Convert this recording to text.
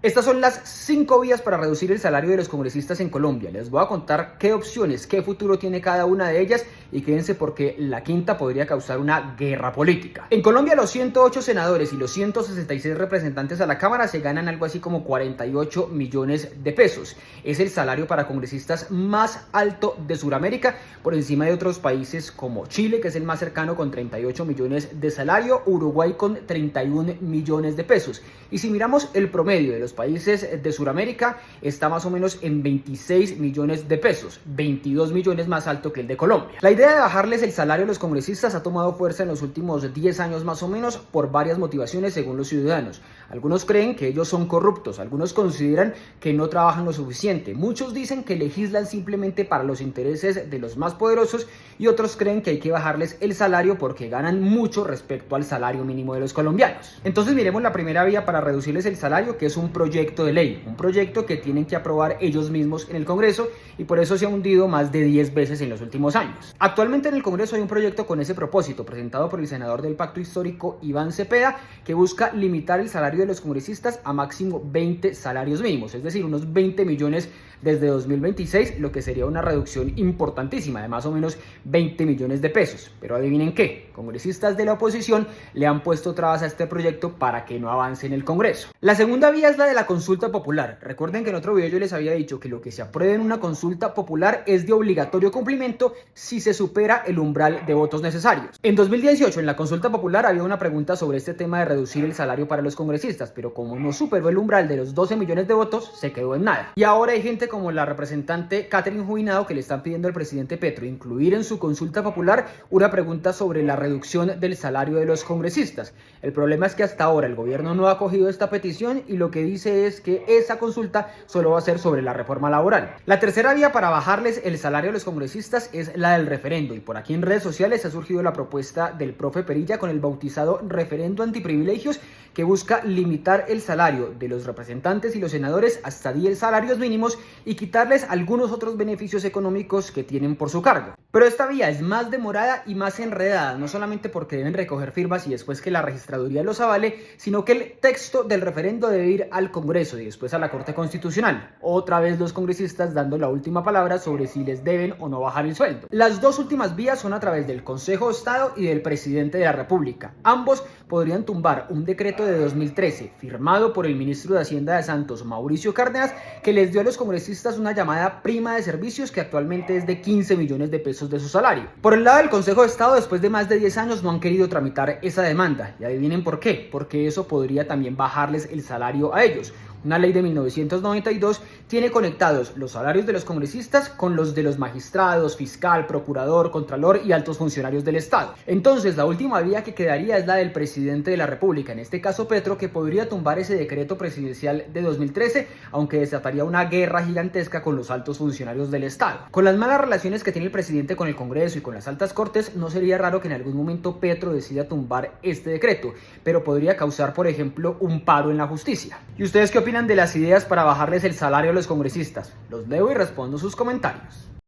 Estas son las 5 vías para reducir el salario de los congresistas en Colombia. Les voy a contar qué opciones, qué futuro tiene cada una de ellas y quédense porque la quinta podría causar una guerra política. En Colombia los 108 senadores y los 166 representantes a la Cámara se ganan algo así como 48 millones de pesos. Es el salario para congresistas más alto de Sudamérica, por encima de otros países como Chile, que es el más cercano con 38 millones de salario, Uruguay con 31 millones de pesos. Y si miramos el promedio de los países de Sudamérica, está más o menos en 26 millones de pesos, 22 millones más alto que el de Colombia. La idea de bajarles el salario a los congresistas ha tomado fuerza en los últimos 10 años más o menos por varias motivaciones según los ciudadanos. Algunos creen que ellos son corruptos, algunos consideran que no trabajan lo suficiente, muchos dicen que legislan simplemente para los intereses de los más poderosos y otros creen que hay que bajarles el salario porque ganan mucho respecto al salario mínimo de los colombianos. Entonces miremos la primera vía para reducirles el salario, que es un proyecto de ley, un proyecto que tienen que aprobar ellos mismos en el Congreso y por eso se ha hundido más de 10 veces en los últimos años. Actualmente en el Congreso hay un proyecto con ese propósito, presentado por el senador del Pacto Histórico, Iván Cepeda, que busca limitar el salario de los congresistas a máximo 20 salarios mínimos, es decir, unos 20 millones desde 2026, lo que sería una reducción importantísima de más o menos 20 millones de pesos. Pero adivinen qué, congresistas de la oposición le han puesto trabas a este proyecto para que no avance en el Congreso. La segunda vía es la de la consulta popular. Recuerden que en otro video yo les había dicho que lo que se apruebe en una consulta popular es de obligatorio cumplimiento si se supera el umbral de votos necesarios. En 2018 en la consulta popular había una pregunta sobre este tema de reducir el salario para los congresistas, pero como no superó el umbral de los 12 millones de votos, se quedó en nada. Y ahora hay gente como la representante Catherine Juinado que le están pidiendo al presidente Petro incluir en su consulta popular una pregunta sobre la reducción del salario de los congresistas. El problema es que hasta ahora el gobierno no ha acogido esta petición y lo que dice es que esa consulta solo va a ser sobre la reforma laboral. La tercera vía para bajarles el salario a los congresistas es la del referendo, y por aquí en redes sociales ha surgido la propuesta del profe Perilla con el bautizado referendo antiprivilegios, que busca limitar el salario de los representantes y los senadores hasta 10 salarios mínimos y quitarles algunos otros beneficios económicos que tienen por su cargo. Pero esta vía es más demorada y más enredada, no solamente porque deben recoger firmas y después que la registraduría los avale, sino que el texto del referendo debe ir al Congreso y después a la Corte Constitucional. Otra vez los congresistas dando la última palabra sobre si les deben o no bajar el sueldo. Las dos últimas vías son a través del Consejo de Estado y del Presidente de la República. Ambos podrían tumbar un decreto de 2013 firmado por el ministro de Hacienda de Santos, Mauricio Cárdenas, que les dio a los congresistas una llamada prima de servicios que actualmente es de 15 millones de pesos de su salario. Por el lado del Consejo de Estado, después de más de 10 años no han querido tramitar esa demanda, y adivinen por qué, porque eso podría también bajarles el salario a ellos. Una ley de 1992 tiene conectados los salarios de los congresistas con los de los magistrados, fiscal, procurador, contralor y altos funcionarios del Estado. Entonces, la última vía que quedaría es la del presidente de la República, en este caso Petro, que podría tumbar ese decreto presidencial de 2013, aunque desataría una guerra gigantesca con los altos funcionarios del Estado. Con las malas relaciones que tiene el presidente con el Congreso y con las altas cortes, no sería raro que en algún momento Petro decida tumbar este decreto, pero podría causar, por ejemplo, un paro en la justicia. ¿Y ustedes qué opinan de las ideas para bajarles el salario a los congresistas? Los leo y respondo sus comentarios.